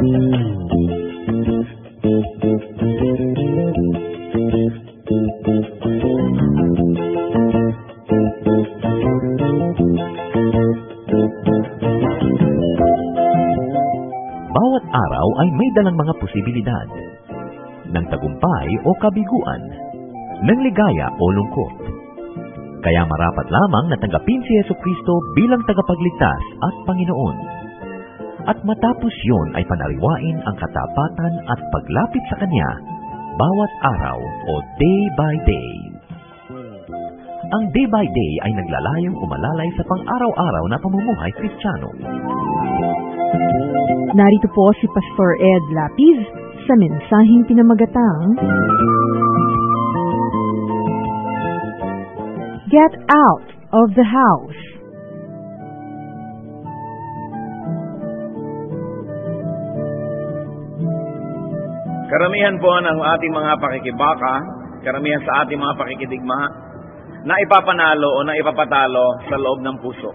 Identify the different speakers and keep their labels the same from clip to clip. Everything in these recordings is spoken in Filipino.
Speaker 1: Bawat araw ay may dalang mga posibilidad ng tagumpay o kabiguan, ng ligaya o lungkot. Kaya marapat lamang na tanggapin si Jesucristo bilang tagapagligtas at Panginoon. At matapos yun ay panariwain ang katapatan at paglapit sa Kanya bawat araw o day by day. Ang day by day ay naglalayong umalalay sa pang-araw-araw na pamumuhay Kristiyano.
Speaker 2: Narito po si Pastor Ed Lapiz sa mensaheng pinamagatang Get Out of the House.
Speaker 3: Karamihan po ng ating mga pakikibaka, karamihan sa ating mga pakikidigma, na ipapanalo o na ipapatalo sa loob ng puso.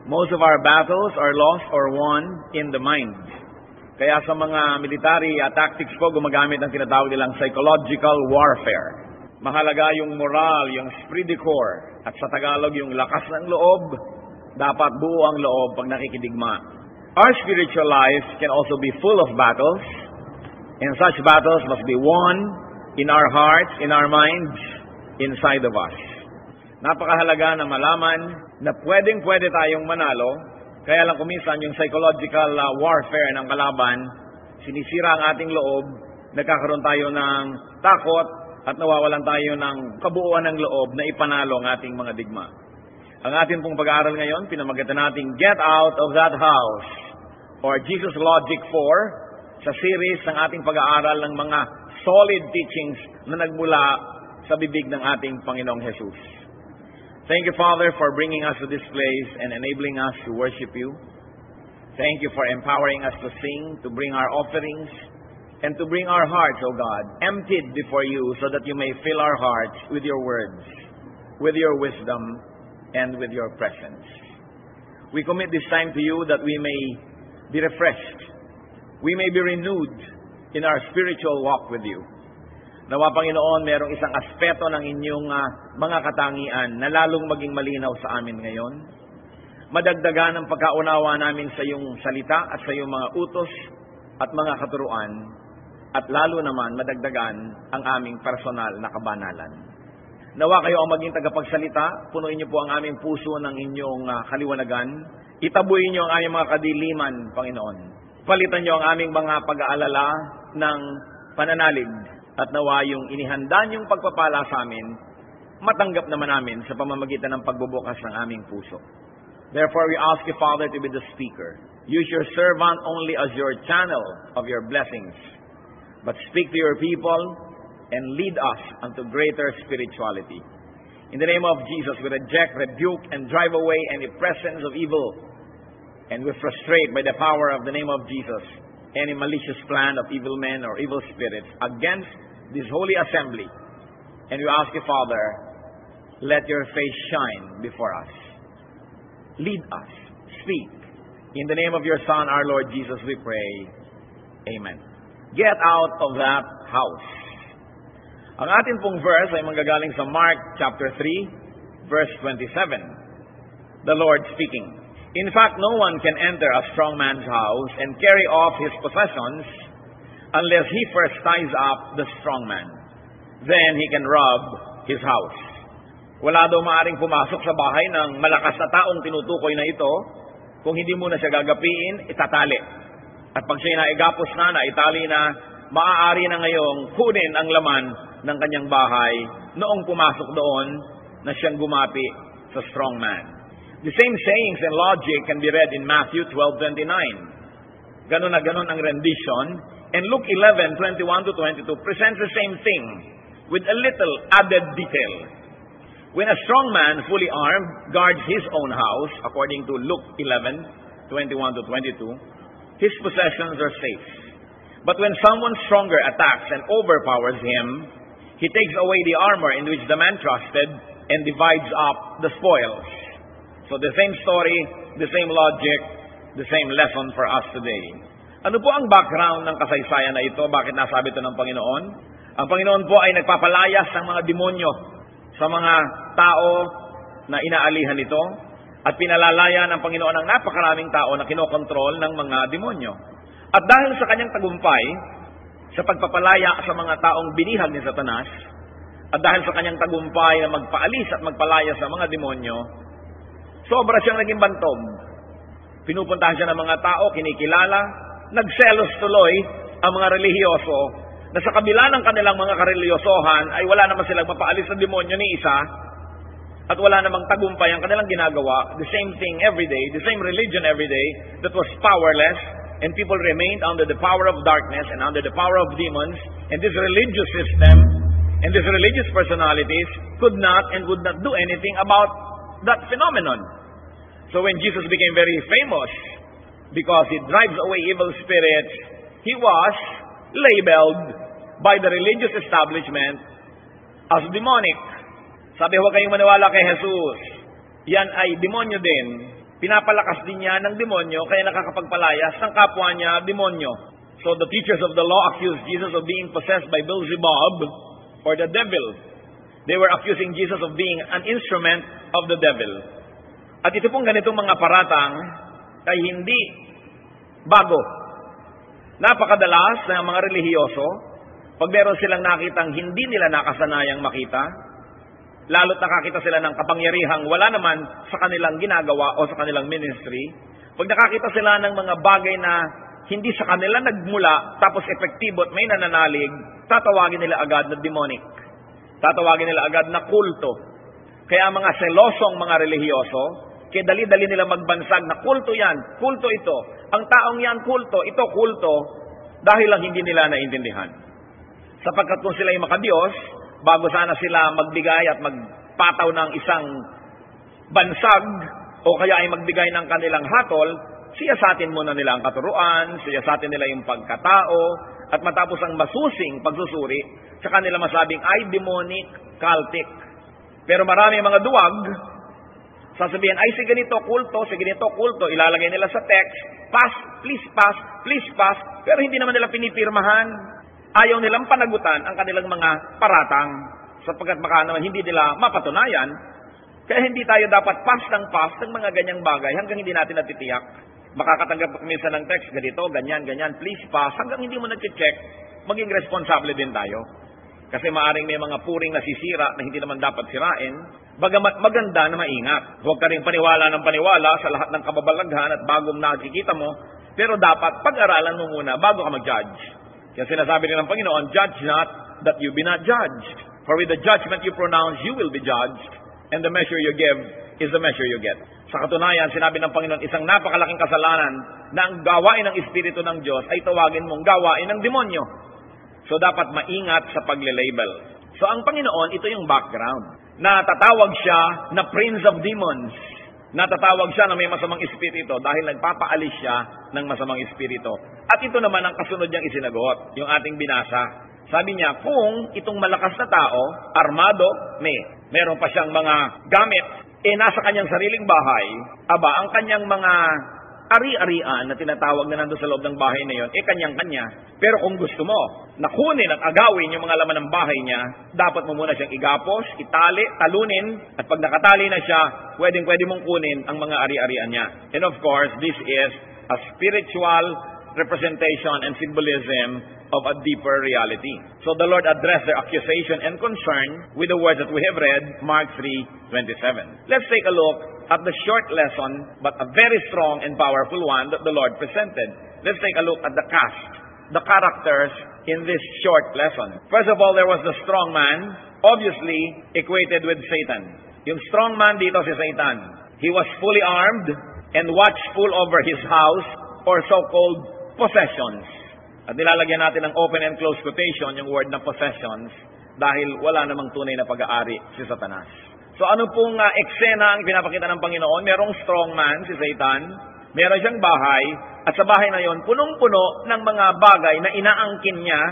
Speaker 3: Most of our battles are lost or won in the mind. Kaya sa mga military tactics po, gumagamit ng tinatawag nilang psychological warfare. Mahalaga yung moral, yung esprit de corps, at sa Tagalog yung lakas ng loob. Dapat buo ang loob pag nakikidigma. Our spiritual life can also be full of battles, and such battles must be won in our hearts, in our minds, inside of us. Napakahalaga na malaman na pwedeng-pwede tayong manalo, kaya lang kuminsan yung psychological warfare ng kalaban, sinisira ang ating loob, nagkakaroon tayo ng takot, at nawawalan tayo ng kabuuan ng loob na ipanalo ang ating mga digma. Ang ating pong pag-aaral ngayon, pinamagatan natin Get Out of That House, or Jesus Logic 4, sa series ng ating pag-aaral ng mga solid teachings na nagmula sa bibig ng ating Panginoong Jesus. Thank you, Father, for bringing us to this place and enabling us to worship you. Thank you for empowering us to sing, to bring our offerings, and to bring our hearts, O God, emptied before you so that you may fill our hearts with your words, with your wisdom, and with your presence. We commit this time to you that we may be refreshed. We may be renewed in our spiritual walk with you. Nawa, Panginoon, merong isang aspeto ng inyong mga katangian na lalong maging malinaw sa amin ngayon. Madagdagan ang pagkaunawa namin sa iyong salita at sa iyong mga utos at mga katuruan. At lalo naman, madagdagan ang aming personal na kabanalan. Nawa kayo ang maging tagapagsalita, punuin niyo po ang aming puso ng inyong kaliwanagan. Itabuhin niyo ang aming mga kadiliman, Panginoon. Palitan niyo ang aming mga pag-aalala ng pananalig. At nawa yung inihanda niyong pagpapala sa amin, matanggap naman namin sa pamamagitan ng pagbubukas ng aming puso. Therefore, we ask you, Father, to be the speaker. Use your servant only as your channel of your blessings. But speak to your people and lead us unto greater spirituality. In the name of Jesus, we reject, rebuke, and drive away any presence of evil. And we frustrate by the power of the name of Jesus any malicious plan of evil men or evil spirits against this holy assembly. And we ask you, Father, let your face shine before us. Lead us. Speak. In the name of your Son, our Lord Jesus, we pray. Amen. Get out of that house. Ang atin pong verse ay manggagaling sa Mark chapter 3, verse 27. The Lord speaking. In fact, no one can enter a strong man's house and carry off his possessions unless he first ties up the strong man. Then he can rob his house. Wala daw maaring pumasok sa bahay ng malakas na taong tinutukoy na ito kung hindi mo na siya gagapiin, itatali. At pag siya naigapos na, itali na, maaari na ngayong kunin ang laman ng kanyang bahay noong pumasok doon na siyang gumapi sa strong man. The same sayings and logic can be read in Matthew 12:29. Ganon na ganon ang rendition. And Luke 11:21-22 presents the same thing with a little added detail. When a strong man, fully armed, guards his own house, according to Luke 11:21-22, his possessions are safe. But when someone stronger attacks and overpowers him, he takes away the armor in which the man trusted and divides up the spoils. So the same story, the same logic, the same lesson for us today. Ano po ang background ng kasaysayan na ito? Bakit nasabi ito ng Panginoon? Ang Panginoon po ay nagpapalayas ng mga demonyo sa mga tao na inaalihan ito at pinalalaya ng Panginoon ang napakaraming tao na kinokontrol ng mga demonyo. At dahil sa kanyang tagumpay, sa pagpapalaya sa mga taong binihag ni Satanas, at dahil sa kanyang tagumpay na magpaalis at magpalaya sa mga demonyo, sobra siyang naging bantog. Pinupuntahan siya ng mga tao, kinikilala, nagselos tuloy ang mga relihiyoso na sa kabila ng kanilang mga kareliyosohan ay wala naman silang mapaalis ng demonyo ni isa at wala namang tagumpay ang kanilang ginagawa. The same thing every day, the same religion every day that was powerless, and people remained under the power of darkness and under the power of demons, and this religious system and these religious personalities could not and would not do anything about that phenomenon. So when Jesus became very famous because he drives away evil spirits, he was labeled by the religious establishment as demonic. Sabi, huwag kayong maniwala kay Jesus. Yan ay demonyo din. Pinapalakas din niya ng demonyo, kaya nakakapagpalayas ng kapwa niya demonyo. So the teachers of the law accused Jesus of being possessed by Beelzebub or the devil. They were accusing Jesus of being an instrument of the devil. At ito pong ganitong mga paratang ay hindi bago. Napakadalas ng mga relihiyoso, pag meron silang nakitang hindi nila nakasanayang makita, lalo't nakakita sila ng kapangyarihang wala naman sa kanilang ginagawa o sa kanilang ministry, pag nakakita sila ng mga bagay na hindi sa kanila nagmula, tapos epektibo at may nananalig, tatawagin nila agad na demonic. Tatawagin nila agad na kulto. Kaya mga selosong mga relihiyoso, kaya dali-dali nila magbansag na kulto yan, kulto ito. Ang taong yan, kulto, ito kulto, dahil lang hindi nila naintindihan. Sapagkat kung sila ay makadiyos, bago sana sila magbigay at magpataw ng isang bansag, o kaya ay magbigay ng kanilang hatol, siyasatin muna nila ang katuruan, siyasatin nila yung pagkatao, at matapos ang masusing pagsusuri, sa kanila masabing ay demonic, cultic. Pero marami mga duwag, sasabihin, ay sige nito kulto, ilalagay nila sa text, pass, please pass, pero hindi naman nila pinipirmahan. Ayaw nilang panagutan ang kanilang mga paratang, sapagkat baka naman hindi nila mapatunayan. Kaya hindi tayo dapat pass ng mga ganyang bagay hanggang hindi natin natitiyak. Makakatanggap minsan ng text, ganito, ganyan, please pass, hanggang hindi mo na-check, maging responsable din tayo. Kasi maaring may mga puring nasisira na hindi naman dapat sirain, bagamat maganda na maingat. Huwag ka rin paniwala sa lahat ng kababalaghan at bagong nakikita mo, pero dapat pag-aralan mo muna bago ka mag-judge. Kaya sinasabi rin ng Panginoon, judge not that you be not judged. For with the judgment you pronounce, you will be judged, and the measure you give is the measure you get. Sa katunayan, sinabi ng Panginoon, isang napakalaking kasalanan na ang gawain ng Espiritu ng Diyos ay tawagin mong gawain ng demonyo. So dapat maingat sa pagle-label. So ang Panginoon, ito yung background. Natatawag siya na Prince of Demons. Natatawag siya na may masamang espiritu dahil nagpapaalis siya ng masamang espiritu. At ito naman ang kasunod niyang isinagot, yung ating binasa. Sabi niya, kung itong malakas na tao, armado, meron pa siyang mga gamit, nasa kanyang sariling bahay, ang kanyang mga ari-arian na tinatawag na nandun sa loob ng bahay na yun, kanyang-kanya. Pero kung gusto mo, nakunin at agawin yung mga laman ng bahay niya, dapat mo muna siyang igapos, itali, talunin, at pag nakatali na siya, pwedeng-pwede mong kunin ang mga ari-arian niya. And of course, this is a spiritual representation and symbolism of a deeper reality. So the Lord addressed their accusation and concern with the words that we have read, Mark 3:27. Let's take a look at the short lesson, but a very strong and powerful one that the Lord presented. Let's take a look at the cast, the characters in this short lesson. First of all, there was the strong man, obviously equated with Satan. Yung strong man dito si Satan. He was fully armed and watchful over his house or so-called possessions. At nilalagyan natin ng open and close quotation yung word na possessions dahil wala namang tunay na pag-aari si Satanas. So ano pong eksena ang pinapakita ng Panginoon? Merong strong man, si Satan, meron siyang bahay, at sa bahay na yon punong-puno ng mga bagay na inaangkin niya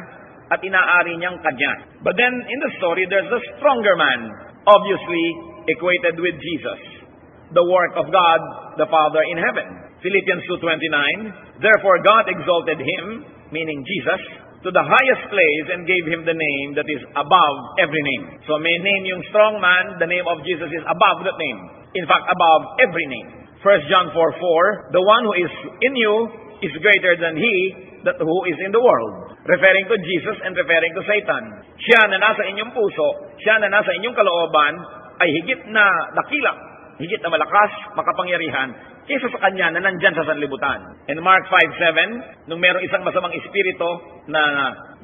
Speaker 3: at inaari niyang kanya. But then in the story, there's a stronger man, obviously equated with Jesus. the work of God the Father in heaven. Philippians 2:29, therefore God exalted him, meaning Jesus, to the highest place and gave him the name that is above every name. So may name yung strong man, the name of Jesus is above that name. In fact, above every name. 1 John 4:4, the one who is in you is greater than he who is in the world. Referring to Jesus and referring to Satan. Siya na nasa inyong puso, siya na nasa inyong kalooban, ay higit na dakila, higit na malakas, makapangyarihan, kaysa sa kanya na nandyan sa sanlibutan. In Mark 5:7, nung merong isang masamang espiritu na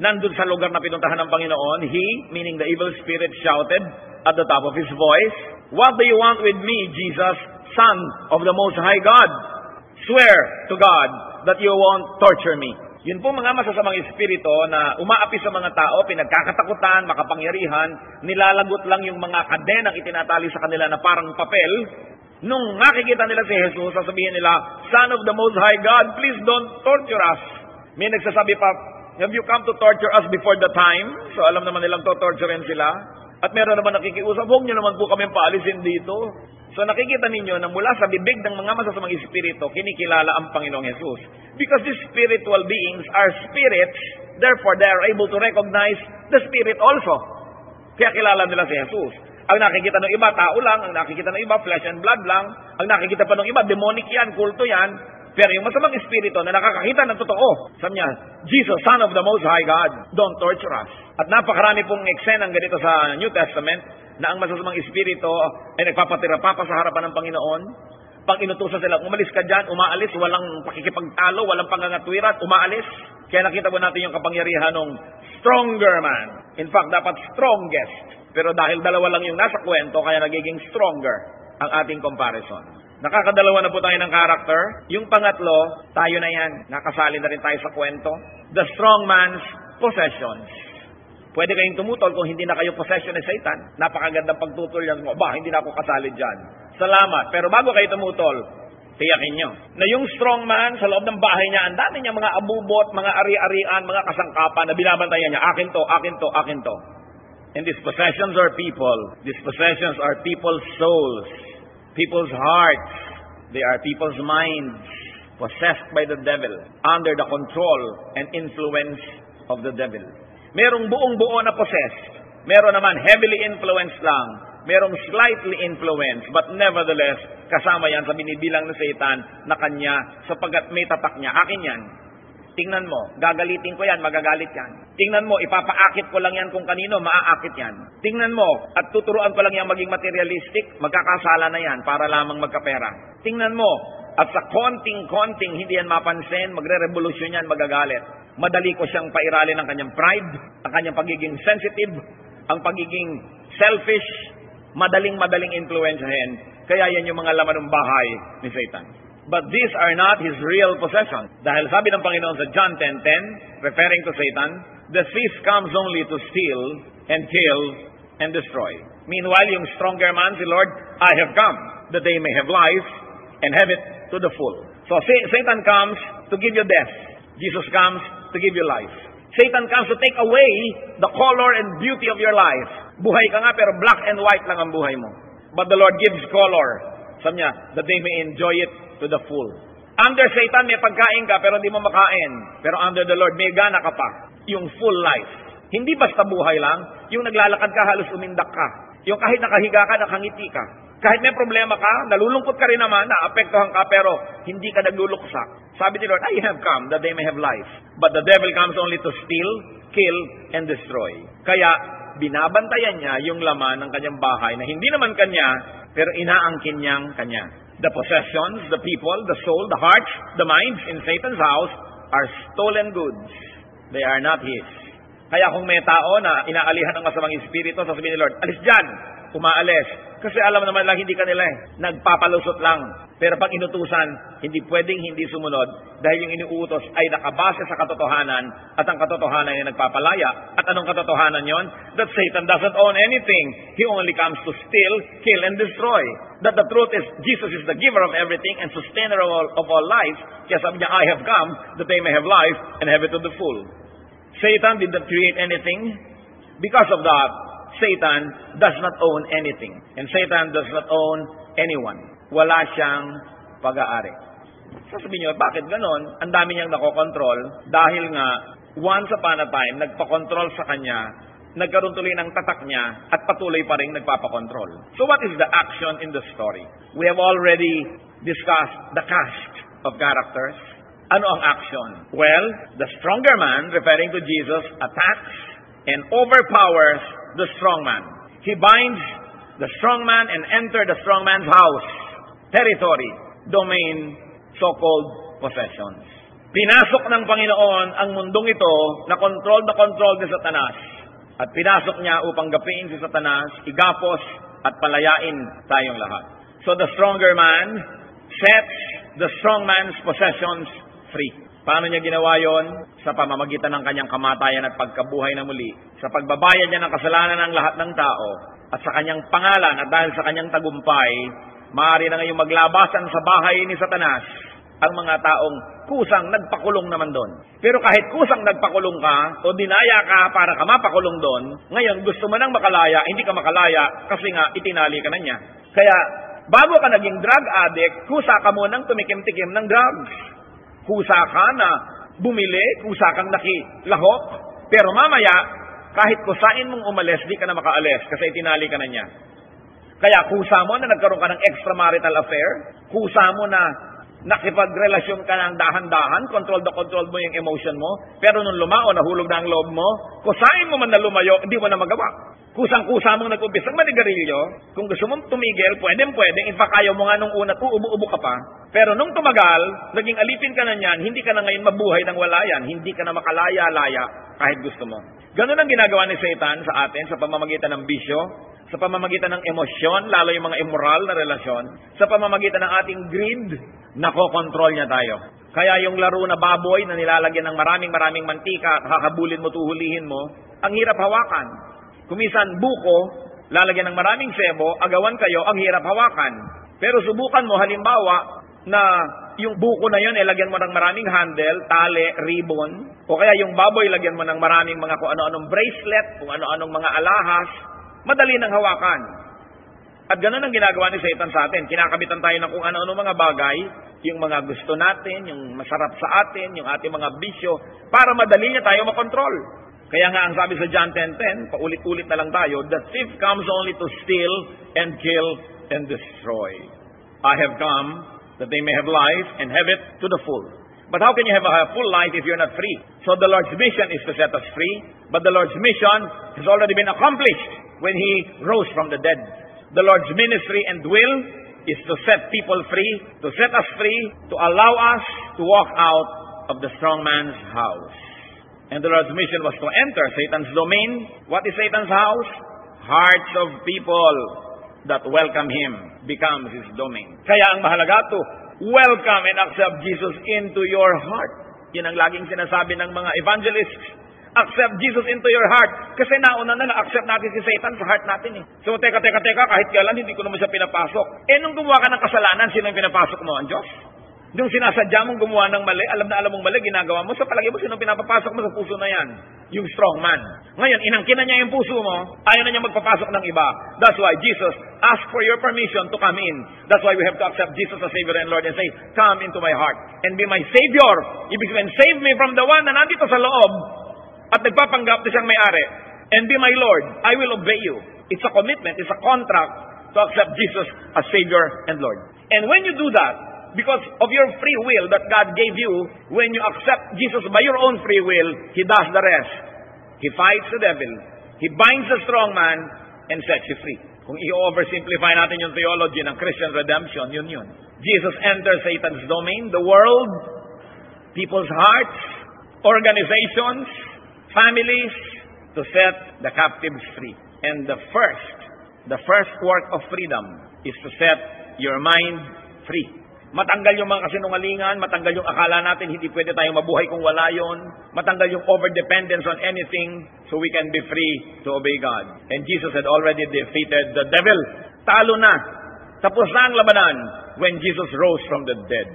Speaker 3: nandun sa lugar na pinuntahan ng Panginoon, he, meaning the evil spirit, shouted at the top of his voice, what do you want with me, Jesus, Son of the Most High God? Swear to God that you won't torture me. Yun po mga masasamang espiritu na umaapi sa mga tao, pinagkakatakutan, makapangyarihan, nilalagot lang yung mga kadenang itinatali sa kanila na parang papel. Nung nakikita nila si Jesus, sasabihin nila, Son of the Most High God, please don't torture us. May nagsasabi pa, have you come to torture us before the time? So alam naman nilang torturein sila. At meron naman nakikiusap, huwag niyo naman po kami paalisin dito. So nakikita ninyo na mula sa bibig ng mga masasamang espiritu, kinikilala ang Panginoong Jesus. Because these spiritual beings are spirits, therefore they are able to recognize the spirit also. Kaya kilala nila si Jesus. Ang nakikita ng iba, tao lang. Ang nakikita ng iba, flesh and blood lang. Ang nakikita pa ng iba, demonic yan, kulto yan. Pero yung masamang espiritu na nakakakita ng totoo, sabi niya, Jesus, Son of the Most High God, don't torture us. At napakarami pong eksenang ganito sa New Testament na ang masasamang espiritu ay nagpapatira pa sa harapan ng Panginoon. Pag inutusan sila, umalis ka dyan, umaalis, walang pakikipagtalo, walang pangangatwiran, umaalis. Kaya nakita po natin yung kapangyarihan ng stronger man. In fact, dapat strongest. Pero dahil dalawa lang yung nasa kwento, kaya nagiging stronger ang ating comparison. Nakakadalawa na po tayo ng character. Yung pangatlo, tayo na yan. Nakasali na rin tayo sa kwento. The strong man's possessions. Pwede kayong tumutol kung hindi na kayo possession ni Satan. Napakagandang pagtutol yan mo. Hindi na ako kasali dyan. Salamat. Pero bago kayo tumutol, tiyakin nyo na yung strong man sa loob ng bahay niya, ang dami niya mga abubot, mga ari-arian, mga kasangkapan na binabantayan niya. Akin to, akin to, akin to. And these possessions are people. These possessions are people's souls. People's hearts. They are people's minds. Possessed by the devil. Under the control and influence of the devil. Merong buong-buo na possessed. Meron naman heavily influenced lang. Merong slightly influenced. But nevertheless, kasama yan sa binibilang ng Satan na kanya sapagkat may tatak niya. Akin yan. Tingnan mo, gagalitin ko yan, magagalit yan. Tingnan mo, ipapaakit ko lang yan kung kanino, maaakit yan. Tingnan mo, at tuturuan ko lang yan maging materialistic, magkakasala na yan para lamang magkapera. Tingnan mo, at sa konting-konting hindi yan mapansin, magre-revolusyon yan, magagalit. Madali ko siyang pairalin ang kanyang pride, ang kanyang pagiging sensitive, ang pagiging selfish, madaling-madaling influensyahin. Kaya yan yung mga laman ng bahay ni Satan. But these are not his real possessions. Dahil sabi ng Panginoon sa John 10:10, referring to Satan, the thief comes only to steal and kill and destroy. Meanwhile, yung stronger man, si Lord, I have come that they may have life and have it to the full. So Satan comes to give you death. Jesus comes to give you life. Satan comes to take away the color and beauty of your life. Buhay ka nga pero black and white lang ang buhay mo. But the Lord gives color. Sabi niya, that they may enjoy it to the full. Under Satan, may pagkain ka pero hindi mo makain. Pero under the Lord, may gana ka pa. Yung full life. Hindi basta buhay lang. Yung naglalakad ka, halos umindak ka. Yung kahit nakahiga ka, nakangiti ka. Kahit may problema ka, nalulungkot ka rin naman, naapektuhan ka, pero hindi ka nagluluksa. Sabi ni Lord, I have come that they may have life. But the devil comes only to steal, kill, and destroy. Kaya, binabantayan niya yung laman ng kanyang bahay na hindi naman kanya, pero inaangkin niyang kanya. The possessions, the people, the soul, the hearts, the minds in Satan's house are stolen goods. They are not his. Kaya kung may tao na inaalihan ng masamang espiritu, sasabihin ni Lord, alis dyan, umaalis. Kasi alam naman lang, hindi kanila nagpapalusot lang. Pero pag inutusan, hindi pwedeng hindi sumunod dahil yung inuutos ay nakabase sa katotohanan at ang katotohanan ay nagpapalaya. At anong katotohanan yon? That Satan doesn't own anything. He only comes to steal, kill, and destroy. That the truth is, Jesus is the giver of everything and sustainer of all life. Kaya sabi niya, I have come that they may have life and have it to the full. Satan did not create anything. Because of that, Satan does not own anything. And Satan does not own anyone. wala siyang pag-aari. Sasabihin nyo, bakit ganon? Ang dami niyang nakokontrol dahil nga, once upon a time, nagpakontrol sa kanya, nagkaroon tuloy ng tatak niya, at patuloy pa rin nagpapakontrol. So what is the action in the story? We have already discussed the cast of characters. Ano ang action? Well, the stronger man, referring to Jesus, attacks and overpowers the strong man. He binds the strong man and enters the strong man's house, territory, domain, so-called possessions. Pinasok ng Panginoon ang mundong ito na control ni Satanas. At pinasok niya upang gapiin si Satanas, igapos at palayain tayong lahat. So the stronger man sets the strong man's possessions free. Paano niya ginawa yon? Sa pamamagitan ng kanyang kamatayan at pagkabuhay na muli. Sa pagbabayad niya ng kasalanan ng lahat ng tao. At sa kanyang pangalan at dahil sa kanyang tagumpay, maaari na ngayong maglabasan sa bahay ni Satanas ang mga taong kusang nagpakulong naman doon. Pero kahit kusang nagpakulong ka o dinaya ka para ka mapakulong doon, ngayon gusto mo nang makalaya, hindi ka makalaya kasi nga itinali ka na niya. Kaya bago ka naging drug addict, kusa ka munang tumikim-tikim ng drugs. Kusa ka na bumili, kusa kang nakilahok, pero mamaya, kahit kusain mong umalis, di ka na makaalis kasi itinali ka na niya. Kaya kusa mo na nagkaroon ka ng extramarital affair, kusa mo na nakipagrelasyon ka ng dahan-dahan, control mo yung emotion mo, pero nung lumao, nahulog na ang loob mo, kusain mo man na lumayo, hindi mo na magawa. Kusang-kusa mong nag-umpisang manigarilyo, kung gusto mong tumigil, pwede, in fact, ayaw mo nga nung una, uubo ka pa. Pero nung tumagal, naging alipin ka na niyan, hindi ka na ngayon mabuhay ng wala yan, hindi ka na makalaya-laya kahit gusto mo. Ganun ang ginagawa ni Satan sa atin sa pamamagitan ng bisyo, sa pamamagitan ng emosyon, lalo yung mga immoral na relasyon, sa pamamagitan ng ating greed, nakokontrol niya tayo. Kaya yung laro na baboy na nilalagyan ng maraming mantika at hakabulin mo, tuhulihin mo, ang hirap hawakan. Kumisan buko, lalagyan ng maraming sebo, agawan kayo, ang hirap hawakan. Pero subukan mo, halimbawa, na yung buko na yun, lagyan mo ng maraming handle, tali, ribbon, o kaya yung baboy, lagyan mo ng maraming mga kung ano-anong bracelet, kung ano-anong mga alahas, madali ng hawakan. At ganun ang ginagawa ni Satan sa atin. Kinakabitan tayo ng kung ano-ano mga bagay, yung mga gusto natin, yung masarap sa atin, yung ating mga bisyo, para madali niya tayo makontrol. Kaya nga ang sabi sa John 10:10, paulit-ulit na lang tayo, the thief comes only to steal and kill and destroy. I have come that they may have life and have it to the full. But how can you have a full life if you're not free? So the Lord's mission is to set us free, but the Lord's mission has already been accomplished when He rose from the dead. The Lord's ministry and will is to set people free, to set us free, to allow us to walk out of the strong man's house. And the Lord's mission was to enter Satan's domain. What is Satan's house? Hearts of people that welcome him becomes his domain. Kaya ang mahalaga to, welcome and accept Jesus into your heart. Yan ang laging sinasabi ng mga evangelists. Accept Jesus into your heart. Kasi nauna na na-accept natin si Satan sa heart natin eh. So teka, kahit kailan hindi ko naman siya pinapasok. Nung gumawa ka ng kasalanan, sino yung pinapasok mo? Ang Diyos? Yung sinasadya mong gumawa ng mali, alam mong mali, ginagawa mo, sa palagi mo, sino pinapapasok mo sa puso na yan? Yung strong man. Ngayon, inangkin na niya yung puso mo, ayaw na niya magpapasok ng iba. That's why Jesus asked for your permission to come in. That's why we have to accept Jesus as Savior and Lord and say, come into my heart and be my Savior. Ibig sabihin, save me from the one na nandito sa loob at nagpapanggap na siyang may-ari. And be my Lord, I will obey you. It's a commitment, it's a contract to accept Jesus as Savior and Lord. And when you do that, because of your free will that God gave you, when you accept Jesus by your own free will, He does the rest. He fights the devil, He binds the strong man, and sets you free. Kung i-oversimplify natin yung theology ng Christian redemption, yun. Jesus enters Satan's domain, the world, people's hearts, organizations, families, to set the captives free. And the first work of freedom is to set your mind free. Matanggal yung mga kasinungalingan, matanggal yung akala natin hindi pwede tayong mabuhay kung wala yon, matanggal yung overdependence on anything so we can be free to obey God. And Jesus had already defeated the devil. Talo na. Tapos na ang labanan when Jesus rose from the dead.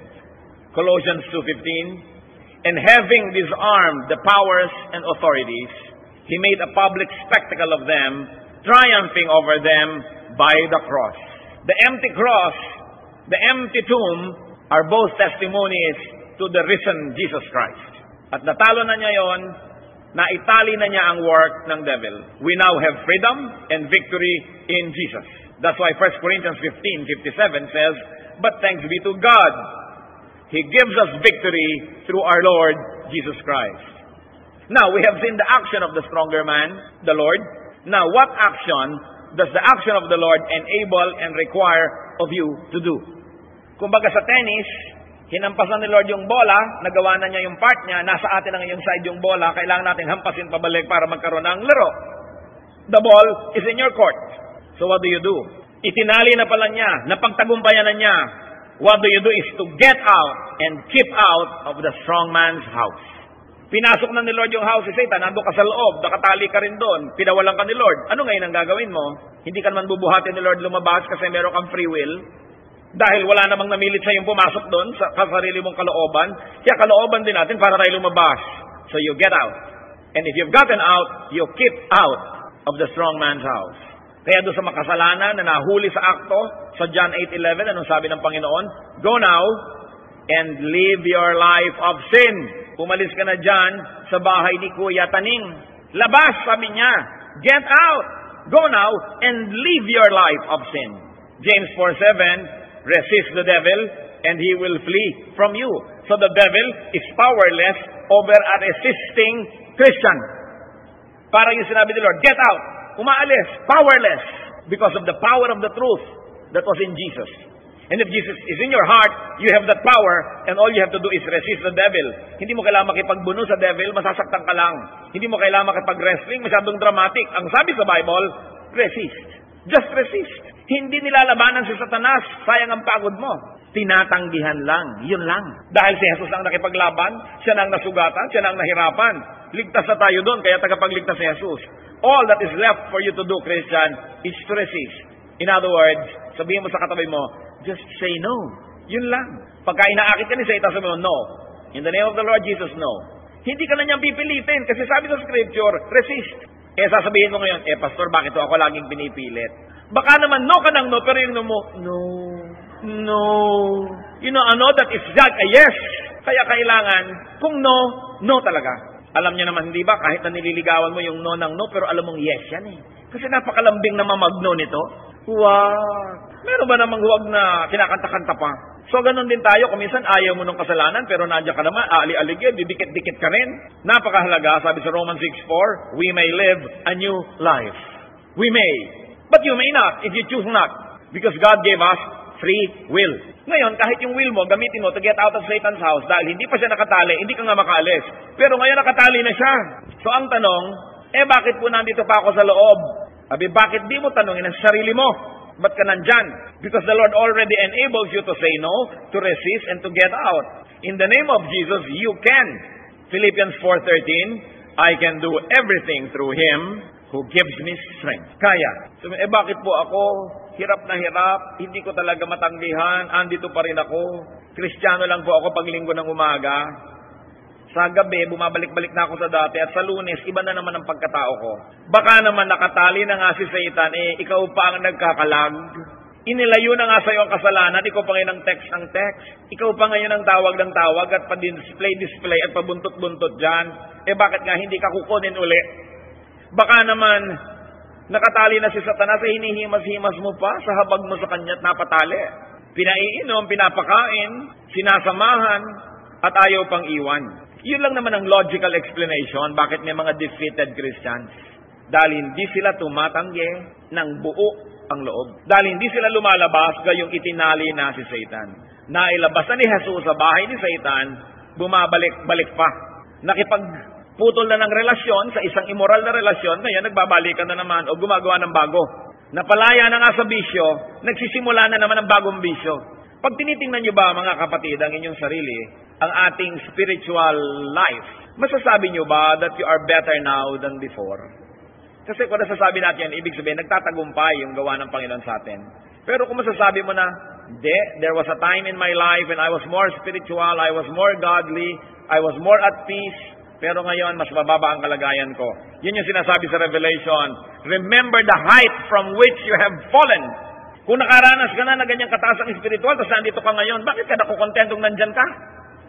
Speaker 3: Colossians 2:15, and having disarmed the powers and authorities, He made a public spectacle of them, triumphing over them by the cross. The empty cross the empty tomb are both testimonies to the risen Jesus Christ. At natalo na niya yon, naitali na niya ang work ng devil. We now have freedom and victory in Jesus. That's why 1 Corinthians 15:57 says, "But thanks be to God, He gives us victory through our Lord Jesus Christ." Now, we have seen the action of the stronger man, the Lord. Now, what action does the action of the Lord enable and require of you to do? Kumbaga sa tennis, hinampasan ni Lord yung bola, nagawa na niya yung part niya, nasa atin na ngayong side yung bola, kailangan natin hampasin pabalik para magkaroon ng laro. The ball is in your court. So what do you do? Itinali na pala niya, napagtagumpayan na niya. What do you do is to get out and keep out of the strong man's house. Pinasok na ni Lord yung house si Satan, nandun ka sa loob, nakatali ka rin doon, pinawalan ka ni Lord. Ano ngayon ang gagawin mo? Hindi ka naman bubuhatin ni Lord lumabas kasi meron kang free will. Dahil wala namang namilit sa yung pumasok doon sa sarili mong kalooban. Kaya kalooban din natin para tayo lumabas. So you get out. And if you've gotten out, you keep out of the strong man's house. Kaya doon sa makasalanan na nahuli sa akto, sa John 8:11, anong sabi ng Panginoon? Go now and live your life of sin. Umalis ka na dyan sa bahay ni Kuya Taning. Labas, sabi niya. Get out. Go now and live your life of sin. James 4:7, resist the devil and he will flee from you. So the devil is powerless over a resisting Christian. Parang yung sinabi ni Lord, get out. Umaalis, powerless because of the power of the truth that was in Jesus. And if Jesus is in your heart, you have that power, and all you have to do is resist the devil. Hindi mo kailangan makipagbuno sa devil, masasaktan ka lang. Hindi mo kailangan makipag-wrestling, masyadong dramatic. Ang sabi sa Bible, resist. Just resist. Hindi nilalabanan si Satanas, sayang ang pagod mo. Tinatanggihan lang, yun lang. Dahil si Jesus ang nakipaglaban, siya nang nasugatan, siya nang nahirapan. Ligtas na tayo doon, kaya tagapagligtas si Jesus. All that is left for you to do, Christian, is to resist. In other words, sabihin mo sa katabi mo, just say no. Yun lang. Pagka inaakit ka ni Satan, sabi mo, no. In the name of the Lord Jesus, no. Hindi ka na niyang pipilitin kasi sabi sa Scripture, resist. Sasabihin mo ngayon, Pastor, bakit ako laging pinipilit? Baka naman no ka ng no, pero yung no mo, no. You know, that is that a yes. Kaya kailangan, kung no talaga. Alam niyo naman, di ba, kahit na nililigawan mo yung no ng no, pero alam mong yes yan eh. Kasi napakalambing na mamagno nito. Wow! Meron ba namang huwag na kinakanta-kanta pa? So, ganun din tayo. Kung minsan ayaw mo ng kasalanan, pero nandiyan ka naman, aali-aligid, didikit-dikit ka rin. Napakahalaga, sabi sa Romans 6:4, we may live a new life. We may. But you may not, if you choose not. Because God gave us free will. Ngayon, kahit yung will mo, gamitin mo to get out of Satan's house dahil hindi pa siya nakatali, hindi ka nga makaalis. Pero ngayon nakatali na siya. So, ang tanong, bakit po nandito pa ako sa loob? Sabi, bakit di mo tanongin ang sarili mo? Ba't ka nandyan? Because the Lord already enables you to say no, to resist, and to get out. In the name of Jesus, you can. Philippians 4:13, I can do everything through Him who gives me strength. Kaya. So, bakit po ako? Hirap na hirap. Hindi ko talaga matanggihan. Andito pa rin ako. Kristiyano lang po ako pag linggo ng umaga. Sa gabi, bumabalik-balik na ako sa dati. At sa Lunes, iba na naman ang pagkatao ko. Baka naman nakatali na nga si Satan, ikaw pa ang nagkakalag. Inilayo na nga sa iyo ang kasalanan, ikaw pa ngayon ang text ng text. Ikaw pa ngayon ang tawag ng tawag at pa-display at pabuntot-buntot dyan. Bakit nga hindi ka kukunin uli? Baka naman, nakatali na si Satanas, hinihimas-himas mo pa sa habag mo sa kanya at napatali. Pinaiinom, pinapakain, sinasamahan, at ayaw pang iwan. Yun lang naman ang logical explanation bakit may mga defeated Christians. Dahil hindi sila tumatanggi ng buo ang loob. Dahil hindi sila lumalabas gayong itinali na si Satan. Nailabas na ni Jesus sa bahay ni Satan, bumabalik-balik pa. Nakipagputol na ng relasyon sa isang immoral na relasyon, ngayon nagbabalikan na naman o gumagawa ng bago. Napalaya na nga sa bisyo, nagsisimula na naman ang bagong bisyo. Pag tinitingnan nyo ba, mga kapatid, ang inyong sarili, ang ating spiritual life, masasabi nyo ba that you are better now than before? Kasi kung nasasabi natin yan, ibig sabihin, nagtatagumpay yung gawa ng Panginoon sa atin. Pero kung masasabi mo na, there was a time in my life when I was more spiritual, I was more godly, I was more at peace, pero ngayon, mas mababa ang kalagayan ko. Yun yung sinasabi sa Revelation, remember the height from which you have fallen. Kung nakaranas ka na ganyang kataas ang spiritual, tapos nandito ka ngayon, bakit ka nakukontentong nandyan ka?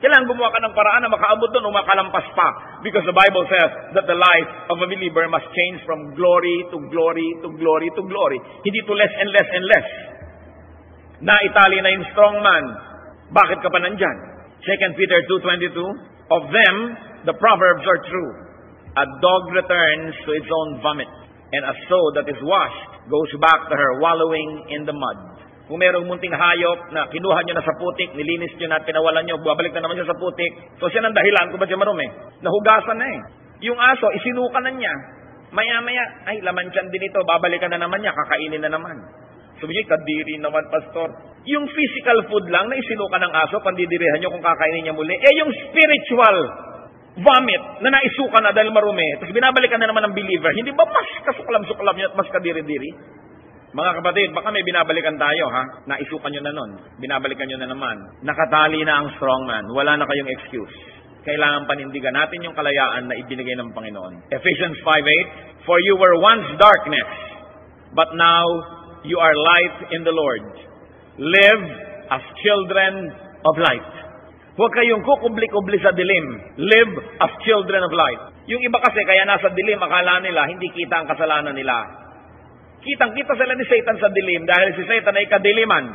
Speaker 3: Kailangan gumawa ka ng paraan na makaabot doon o makalampas pa. Because the Bible says that the life of a believer must change from glory to glory to glory to glory. Hindi to less and less and less. Naitali na yung strong man. Bakit ka pa nandyan? 2 Peter 2:22, of them, the proverbs are true. A dog returns to its own vomit, and a sow that is washed goes back to her wallowing in the mud. Kung merong munting hayop na kinuha nyo na sa putik, nilinis nyo na at pinawalan nyo, babalik na naman siya sa putik. So siya ng dahilan kung ba't siya marumi. Nahugasan na eh. Yung aso, isinuka na niya. Maya-maya, ay laman tiyan din ito, babalikan na naman niya, kakainin na naman. Sabi niya, kadiri naman, pastor. Yung physical food lang na isinuka ng aso, pandidirihan nyo kung kakainin niya muli. Eh yung spiritual vomit na naisuka na dahil marumi, tapos binabalikan na naman ng believer, hindi ba mas kasuklam-suklam niya at mas kadiri-diri? Mga kapatid, baka may binabalikan tayo, ha? Naisukan nyo na nun. Binabalikan nyo na naman. Nakatali na ang strong man. Wala na kayong excuse. Kailangan panindigan natin yung kalayaan na ibinigay ng Panginoon. Ephesians 5:8, for you were once darkness, but now you are light in the Lord. Live as children of light. Huwag kayong kukubli-kubli sa dilim. Live as children of light. Yung iba kasi, kaya nasa dilim, akala nila, hindi kita ang kasalanan nila. Kitang-kita sila ni Satan sa dilim dahil si Satan ay kadiliman.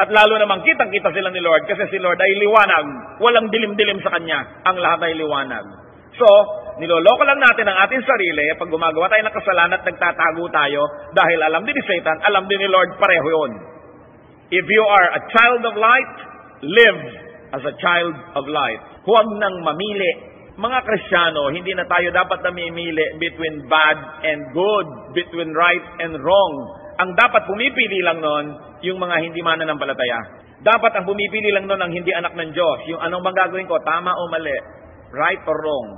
Speaker 3: At lalo namang kitang-kita sila ni Lord kasi si Lord ay liwanag. Walang dilim-dilim sa Kanya. Ang lahat ay liwanag. So, niloloko lang natin ang ating sarili pag gumagawa tayo ng kasalanan at nagtatago tayo dahil alam din ni Satan, alam din ni Lord, pareho yun. If you are a child of light, live as a child of light. Huwag nang mamili. Mga Kristiyano, hindi na tayo dapat namimili between bad and good, between right and wrong. Ang dapat pumipili lang nun, yung mga hindi mananampalataya. Dapat ang pumipili lang nun ang hindi anak ng Diyos. Yung anong bang gagawin ko, tama o mali, right or wrong.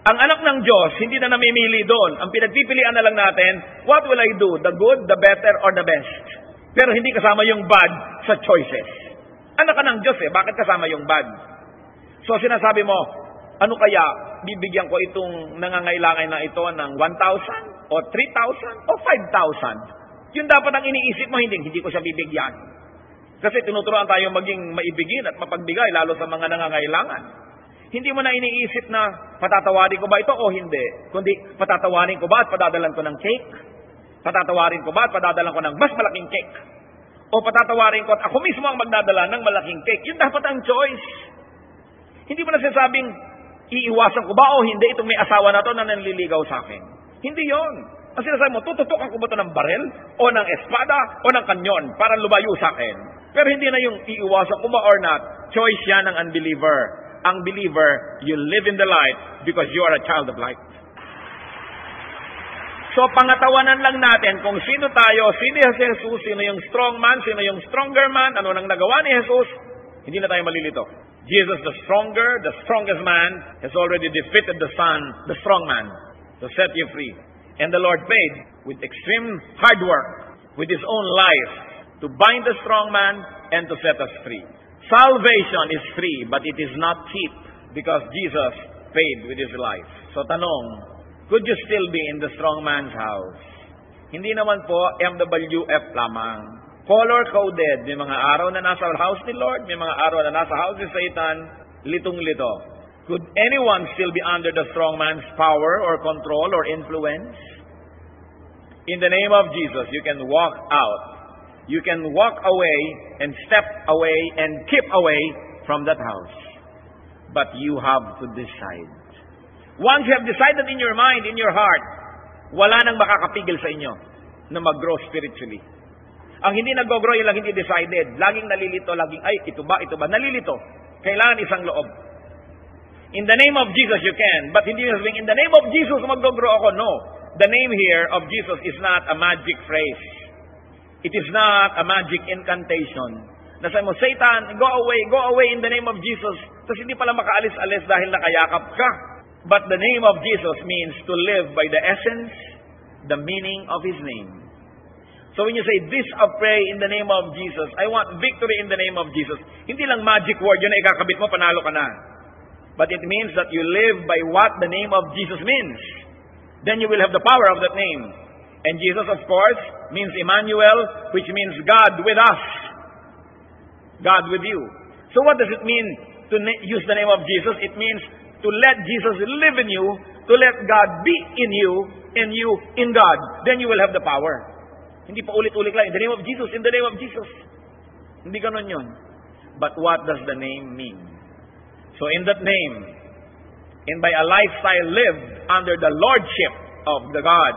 Speaker 3: Ang anak ng Diyos, hindi na namimili doon. Ang pinagpipilian na lang natin, what will I do? The good, the better, or the best? Pero hindi kasama yung bad sa choices. Anak ka ng Diyos bakit kasama yung bad? So sinasabi mo, ano kaya, bibigyan ko itong nangangailangan na ito ng 1,000 o 3,000 o 5,000? Yun dapat ang iniisip mo, hindi ko siya bibigyan. Kasi tinuturuan tayo maging maibigin at mapagbigay, lalo sa mga nangangailangan. Hindi mo na iniisip na patatawarin ko ba ito o hindi, kundi patatawarin ko ba at padadalan ko ng cake? Patatawarin ko ba at padadalan ko ng mas malaking cake? O patatawarin ko at ako mismo ang magdadala ng malaking cake? Yun dapat ang choice. Hindi mo na sinasabing, iiwasan ko ba o hindi itong may asawa na to na nanliligaw sa akin? Hindi yon. Ang sinasabi mo, tututukan ko ba ito ng barel o ng espada o ng kanyon para lumayo sa akin? Pero hindi na yung iiwasan ko ba or not. Choice yan ng unbeliever. Ang believer, you live in the light because you are a child of light. So pangatawanan lang natin kung sino tayo, sino si Jesus, sino yung strong man, sino yung stronger man, ano nang nagawa ni Jesus, hindi na tayo malilito. Jesus, the stronger, the strongest man, has already defeated the strong man, to set you free. And the Lord paid with extreme hard work, with His own life, to bind the strong man and to set us free. Salvation is free, but it is not cheap, because Jesus paid with His life. So tanong, could you still be in the strong man's house? Hindi naman po MWF lamang. Color-coded. May mga araw na nasa house ni Lord, may mga araw na nasa house ni Satan, litong-lito. Could anyone still be under the strong man's power or control or influence? In the name of Jesus, you can walk out. You can walk away and step away and keep away from that house. But you have to decide. Once you have decided in your mind, in your heart, wala nang makakapigil sa inyo na mag-grow spiritually. Ang hindi nag-grow, yung lang hindi decided. Laging nalilito, laging, ay, ito ba? Nalilito. Kailangan isang loob. In the name of Jesus, you can. But hindi yung sabihin, in the name of Jesus, mag-grow ako. No. The name here of Jesus is not a magic phrase. It is not a magic incantation. Nasa mo, Satan, go away in the name of Jesus. Tapos hindi pala makaalis-alis dahil nakayakap ka. But the name of Jesus means to live by the essence, the meaning of His name. So when you say, this I pray in the name of Jesus, I want victory in the name of Jesus, hindi lang magic word yun na ikakabit mo, panalo ka na. But it means that you live by what the name of Jesus means. Then you will have the power of that name. And Jesus, of course, means Emmanuel, which means God with us. God with you. So what does it mean to use the name of Jesus? It means to let Jesus live in you, to let God be in you, and you in God. Then you will have the power. Hindi pa ulit-ulit lang, in the name of Jesus, in the name of Jesus. Hindi ganun yun. But what does the name mean? So in that name, and by a lifestyle lived under the lordship of the God,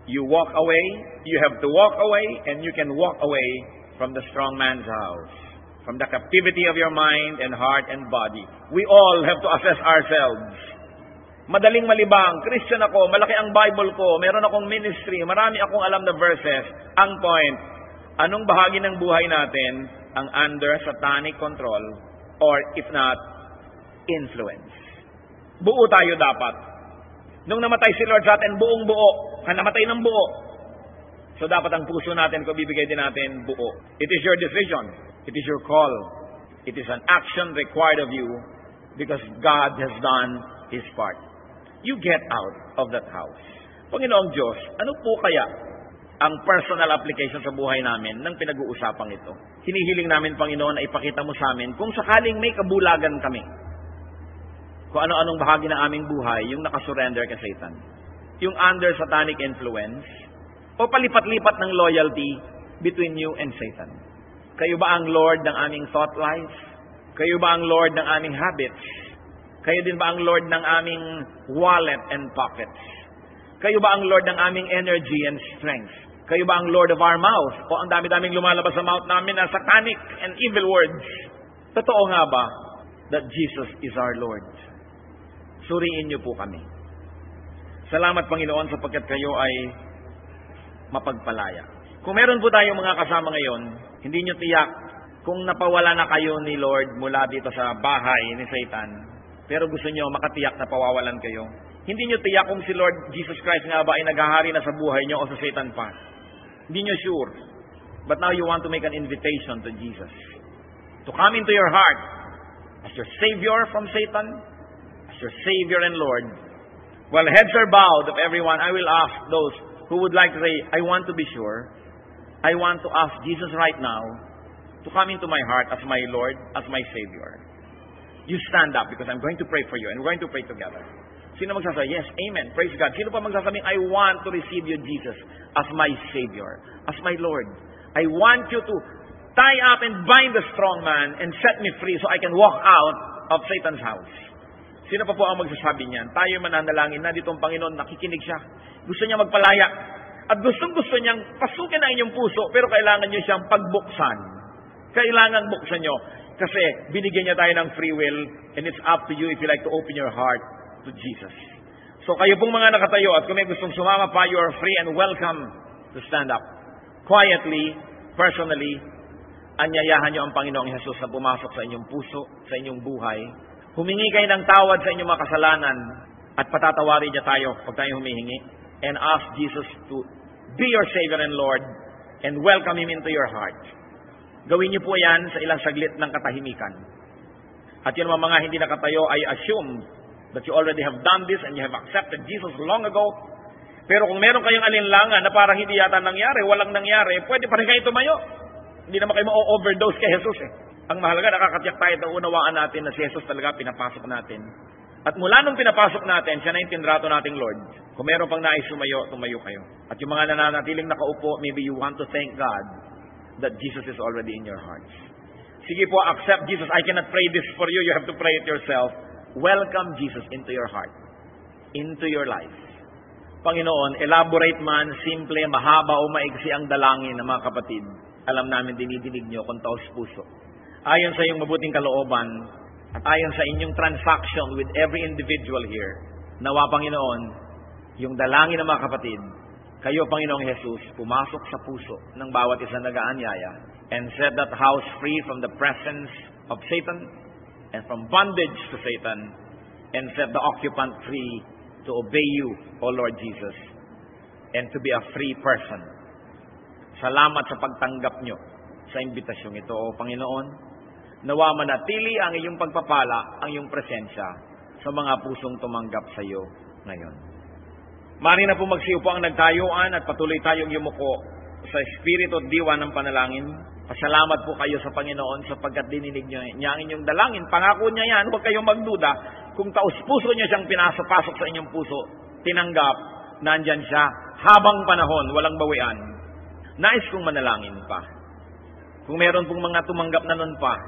Speaker 3: you walk away, you have to walk away, and you can walk away from the strong man's house, from the captivity of your mind and heart and body. We all have to assess ourselves. Madaling malibang, Christian ako, malaki ang Bible ko, meron akong ministry, marami akong alam na verses. Ang point, anong bahagi ng buhay natin ang under satanic control or if not, influence? Buo tayo dapat. Nung namatay si Lord sa atin, buong buo. Namatay ng buo. So dapat ang puso natin, kung bibigay din natin, buo. It is your decision. It is your call. It is an action required of you because God has done His part. You get out of that house. Panginoong Diyos, ano po kaya ang personal application sa buhay namin ng pinag-uusapang ito? Hinihiling namin, Panginoon, na ipakita mo sa amin kung sakaling may kabulagan kami. Kung ano-anong bahagi ng aming buhay, yung nakasurrender kay Satan. Yung under satanic influence, o palipat-lipat ng loyalty between you and Satan. Kayo ba ang Lord ng aming thought life? Kayo ba ang Lord ng aming habits? Kayo din ba ang Lord ng aming wallet and pockets? Kayo ba ang Lord ng aming energy and strength? Kayo ba ang Lord of our mouth? O ang dami-daming lumalabas sa mouth namin na satanic and evil words? Totoo nga ba that Jesus is our Lord? Suriin niyo po kami. Salamat, Panginoon, sapagkat kayo ay mapagpalaya. Kung meron po tayong mga kasama ngayon, hindi niyo tiyak kung napawala na kayo ni Lord mula dito sa bahay ni Satan, pero gusto niyo makatiyak na pawawalan kayo. Hindi niyo tiyak kung si Lord Jesus Christ nga ba ay naghahari na sa buhay niyo o sa Satan pa. Hindi niyo sure. But now you want to make an invitation to Jesus. To come into your heart as your Savior from Satan, as your Savior and Lord. While heads are bowed of everyone, I will ask those who would like to say, I want to be sure. I want to ask Jesus right now to come into my heart as my Lord, as my Savior. You stand up because I'm going to pray for you and we're going to pray together. Sino magsasabi? Yes, amen. Praise God. Sino pa magsasabing, I want to receive you, Jesus, as my Savior, as my Lord. I want you to tie up and bind the strong man and set me free so I can walk out of Satan's house. Sino pa po ang magsasabi niyan? Tayo mananalangin na ditong Panginoon, nakikinig siya. Gusto niya magpalaya. At gustong-gusto niyang pasukin ang inyong puso, pero kailangan niyo siyang pagbuksan. Kailangan buksan niyo. Kasi binigyan niya tayo ng free will, and it's up to you if you like to open your heart to Jesus. So kayo pong mga nakatayo, at kung may gustong sumama pa, you are free and welcome to stand up. Quietly, personally, anyayahan niyo ang Panginoong Jesus na pumasok sa inyong puso, sa inyong buhay. Humingi kayo ng tawad sa inyong mga kasalanan at patatawarin niya tayo pag tayo humihingi. And ask Jesus to be your Savior and Lord and welcome Him into your heart. Gawin niyo po yan sa ilang saglit ng katahimikan. At yun mga hindi nakatayo, I assume that you already have done this and you have accepted Jesus long ago. Pero kung meron kayong alinlangan na parang hindi yata nangyari, walang nangyari, pwede pa rin kayo tumayo. Hindi naman kayo ma-overdose kay Jesus eh. Ang mahalaga, nakakatiyak tayo na unawaan natin na si Jesus talaga pinapasok natin. At mula nung pinapasok natin, siya na yung tinrato nating Lord. Kung meron pang nais sumayo, tumayo kayo. At yung mga nananatiling nakaupo, maybe you want to thank God that Jesus is already in your hearts. Sige po, accept Jesus. I cannot pray this for you. You have to pray it yourself. Welcome Jesus into your heart, into your life. Panginoon, elaborate man, simple, mahaba o maigsi ang dalangin ng mga kapatid. Alam namin dinidinig niyo kung taos puso. Ayon sa iyong mabuting kalooban at ayon sa inyong transaction with every individual here, nawa Panginoon, yung dalangin ng mga kapatid, kayo Panginoong Jesus, pumasok sa puso ng bawat isang nag-aanyaya and set that house free from the presence of Satan and from bondage to Satan and set the occupant free to obey you, O Lord Jesus, and to be a free person. Salamat sa pagtanggap nyo sa imbitasyong ito, O Panginoon. Nawa manatili ang iyong pagpapala, ang iyong presensya sa mga pusong tumanggap sa iyo ngayon. Mari na po magsiupo ang nagtayuan at patuloy tayong yumuko sa espiritu at diwa ng panalangin. Pasalamat po kayo sa Panginoon sapagkat dininig niya ang inyong dalangin. Pangako niya yan, huwag kayong magduda. Kung taus-puso niya siyang pinasok sa inyong puso, tinanggap, nandyan siya, habang panahon, walang bawian. Nais kong manalangin pa. Kung meron pong mga tumanggap na nun pa,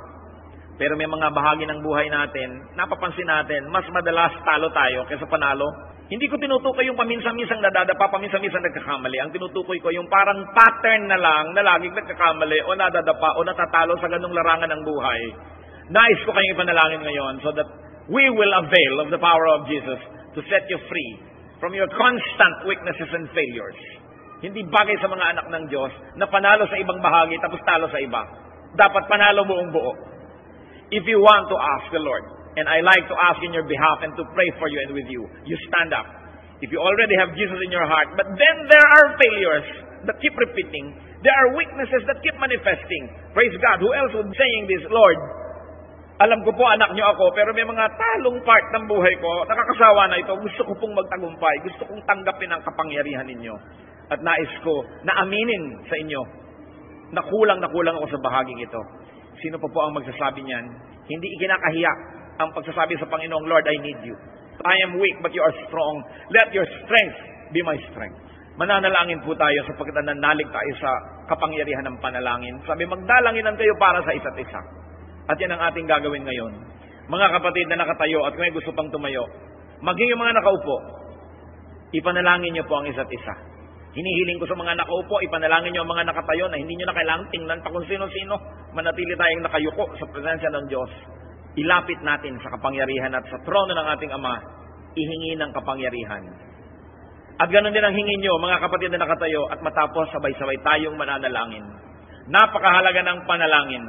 Speaker 3: pero may mga bahagi ng buhay natin, napapansin natin, mas madalas talo tayo kaysa panalo. Hindi ko tinutukoy yung paminsan-minsang nadadapa, paminsan-minsang nagkakamali. Ang tinutukoy ko yung parang pattern na lang na laging nagkakamali o nadadapa o natatalo sa ganung larangan ng buhay. Nais ko kayong ipanalangin ngayon so that we will avail of the power of Jesus to set you free from your constant weaknesses and failures. Hindi bagay sa mga anak ng Diyos na panalo sa ibang bahagi tapos talo sa iba. Dapat panalo buong buo. If you want to ask the Lord, and I like to ask in your behalf and to pray for you and with you, you stand up. If you already have Jesus in your heart, but then there are failures that keep repeating, there are weaknesses that keep manifesting. Praise God. Who else would saying this? Lord, alam ko po anak niyo ako, pero may mga talong part ng buhay ko, nakakasawa na ito, gusto ko pong magtagumpay, gusto kong tanggapin ang kapangyarihan ninyo. At nais ko na aminin sa inyo na kulang ako sa bahaging ito. Sino po ang magsasabi niyan? Hindi ikinakahiya ang pagsasabi sa Panginoong, Lord, I need you. I am weak, but you are strong. Let your strength be my strength. Mananalangin po tayo sapagkat nanalig tayo sa kapangyarihan ng panalangin. Sabi, magdalanginan kayo para sa isa't isa. At yan ang ating gagawin ngayon. Mga kapatid na nakatayo at kung may gusto pang tumayo, maging yung mga nakaupo, ipanalangin niyo po ang isa't isa. Hinihiling ko sa mga nakaupo, ipanalangin niyo ang mga nakatayo na hindi niyo na kailangang tingnan pa kung sino-sino. Manatili tayong nakayuko sa presensya ng Diyos. Ilapit natin sa kapangyarihan at sa trono ng ating Ama, ihingi ng kapangyarihan. At ganoon din ang hingin nyo, mga kapatid na nakatayo, at matapos sabay-sabay tayong mananalangin. Napakahalaga ng panalangin,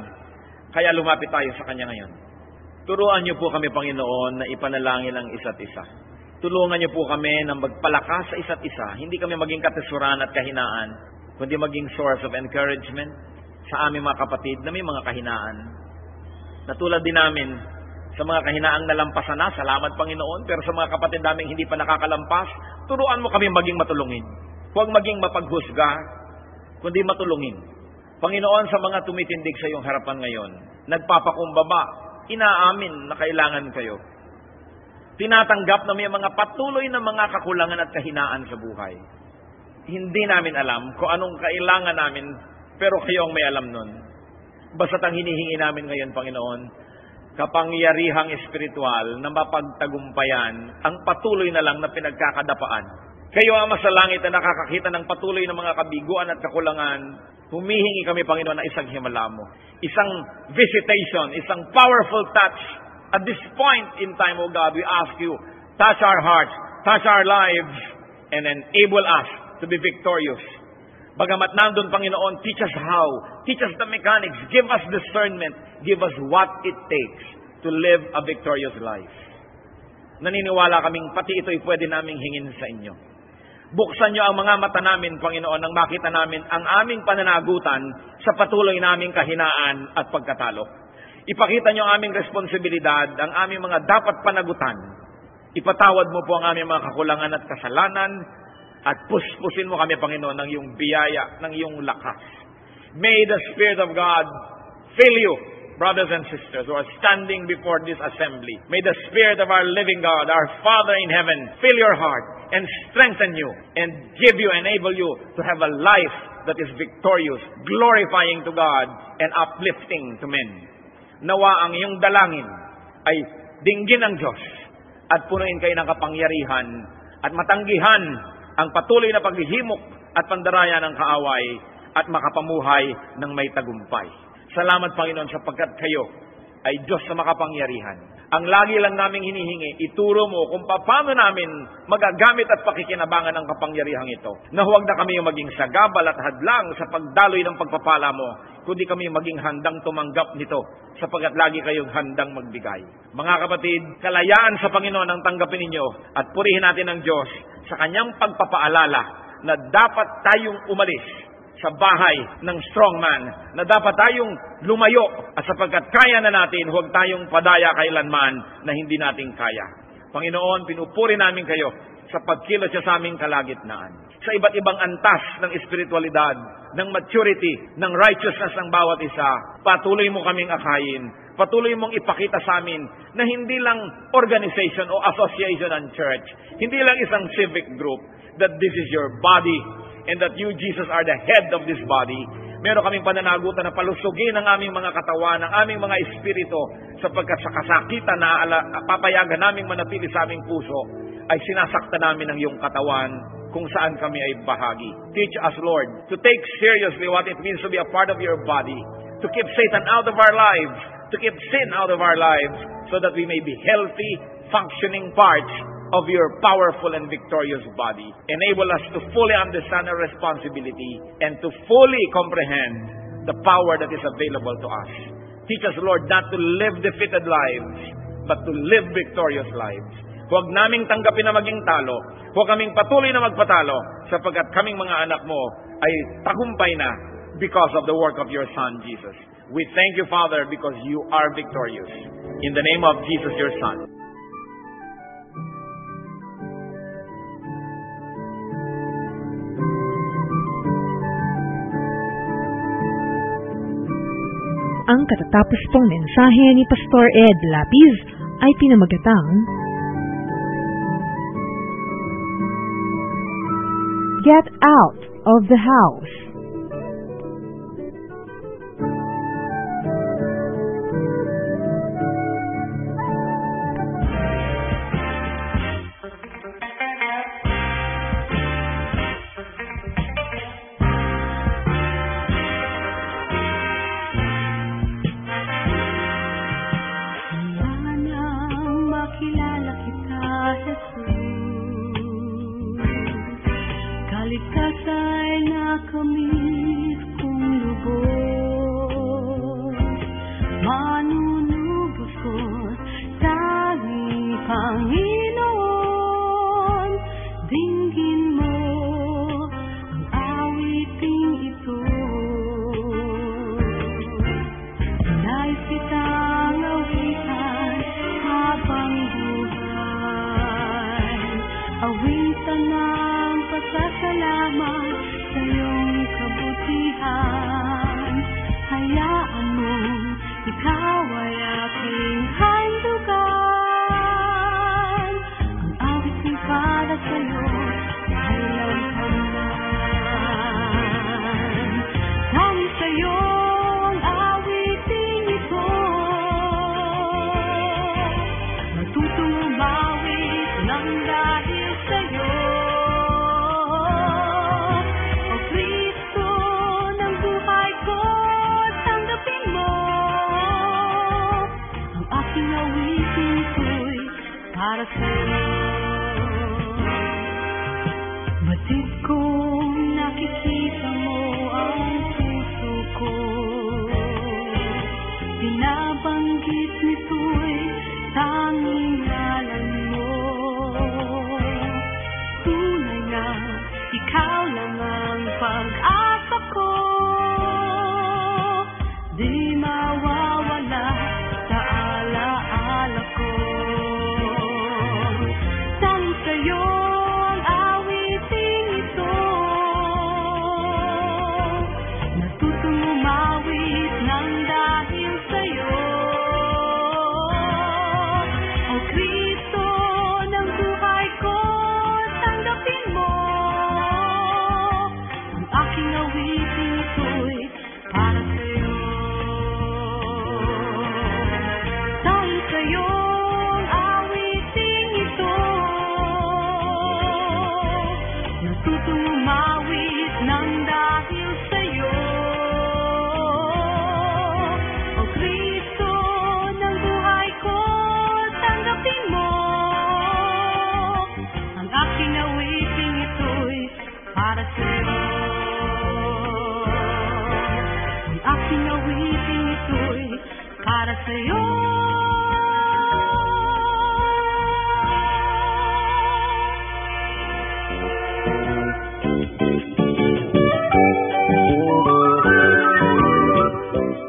Speaker 3: kaya lumapit tayo sa Kanya ngayon. Turuan niyo po kami, Panginoon, na ipanalangin ang isa't isa. Tulungan niyo po kami na magpalakas sa isa't isa. Hindi kami maging katesuran at kahinaan, kundi maging source of encouragement sa aming mga kapatid na may mga kahinaan. Natulad din namin sa mga kahinaang nalampasan na, salamat Panginoon, pero sa mga kapatid namin hindi pa nakakalampas, turuan mo kami maging matulungin. Huwag maging mapaghusga, kundi matulungin. Panginoon, sa mga tumitindig sa iyong harapan ngayon, nagpapakumbaba, inaamin na kailangan kayo. Tinatanggap na may mga patuloy na mga kakulangan at kahinaan sa buhay. Hindi namin alam kung anong kailangan namin, pero kayo ang may alam nun. Basta't ang hinihingi namin ngayon, Panginoon, kapangyarihang espiritual na mapagtagumpayan ang patuloy na lang na pinagkakadapaan. Kayo, Ama sa langit, na nakakakita ng patuloy na mga kabiguan at kakulangan, humihingi kami, Panginoon, na isang himala mo. Isang visitation, isang powerful touch. At this point in time, O God, we ask you, touch our hearts, touch our lives, and enable us to be victorious. Bagamat nandun, Panginoon, teach us how. Teach us the mechanics. Give us discernment. Give us what it takes to live a victorious life. Naniniwala kaming pati ito'y pwede naming hingin sa inyo. Buksan niyo ang mga mata namin, Panginoon, nang makita namin ang aming pananagutan sa patuloy naming kahinaan at pagkatalo. Ipakita niyo ang aming responsibilidad, ang aming mga dapat panagutan. Ipatawad mo po ang aming mga kakulangan at kasalanan, at puspusin mo kami, Panginoon, ng iyong biyaya, ng iyong lakas. May the Spirit of God fill you, brothers and sisters, who are standing before this assembly. May the Spirit of our living God, our Father in heaven, fill your heart and strengthen you and give you, enable you to have a life that is victorious, glorifying to God and uplifting to men. Nawa ang iyong dalangin ay dinggin ng Diyos at punuin kayo ng kapangyarihan at matanggihan ang patuloy na paghihimok at pandaraya ng kaaway at makapamuhay ng may tagumpay. Salamat, Panginoon, sapagkat kayo ay Diyos na makapangyarihan. Ang lagi lang naming hinihingi, ituro mo kung paano namin magagamit at pakikinabangan ang kapangyarihang ito. Na huwag na kami maging sagabal at hadlang sa pagdaloy ng pagpapala mo, kundi kami maging handang tumanggap nito, sapagkat lagi kayong handang magbigay. Mga kapatid, kalayaan sa Panginoon ang tanggapin ninyo at purihin natin ang Diyos sa kanyang pagpapaalala na dapat tayong umalis sa bahay ng strong man, na dapat tayong lumayo at sapagkat kaya na natin, huwag tayong padaya kailanman na hindi natin kaya. Panginoon, pinupuri namin kayo sa pagkilos siya sa aming kalagitnaan. Sa iba't ibang antas ng espiritualidad, ng maturity, ng righteousness ng bawat isa, patuloy mo kaming akayin. Patuloy mong ipakita sa amin na hindi lang organization o association and church, hindi lang isang civic group, that this is your body and that you, Jesus, are the head of this body. Meron kaming pananagutan na palusugin ang aming mga katawan, ang aming mga espiritu, sapagkat sa kasakitan na papayagan naming manatili sa aming puso, ay sinasakta namin ang iyong katawan kung saan kami ay bahagi. Teach us, Lord, to take seriously what it means to be a part of your body, to keep Satan out of our lives, to keep sin out of our lives, so that we may be healthy, functioning parts of your powerful and victorious body. Enable us to fully understand our responsibility and to fully comprehend the power that is available to us. Teach us, Lord, not to live defeated lives, but to live victorious lives. Huwag naming tanggapin na maging talo. Huwag kaming patuloy na magpatalo, sapagkat kaming mga anak mo ay tagumpay na because of the work of your Son, Jesus. We thank you, Father, because you are victorious. In the name of Jesus, your Son.
Speaker 2: Ang katatapos pong mensahe ni Pastor Ed Lapiz ay pinamagatang Get Out of the House.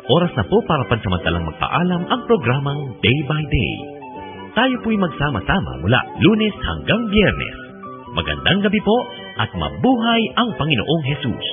Speaker 1: Oras na po para pansamantalang magpaalam ang programang Day by Day. Tayo po'y magsama-sama mula Lunes hanggang Biyernes Magandang gabi po at mabuhay ang Panginoong Hesus!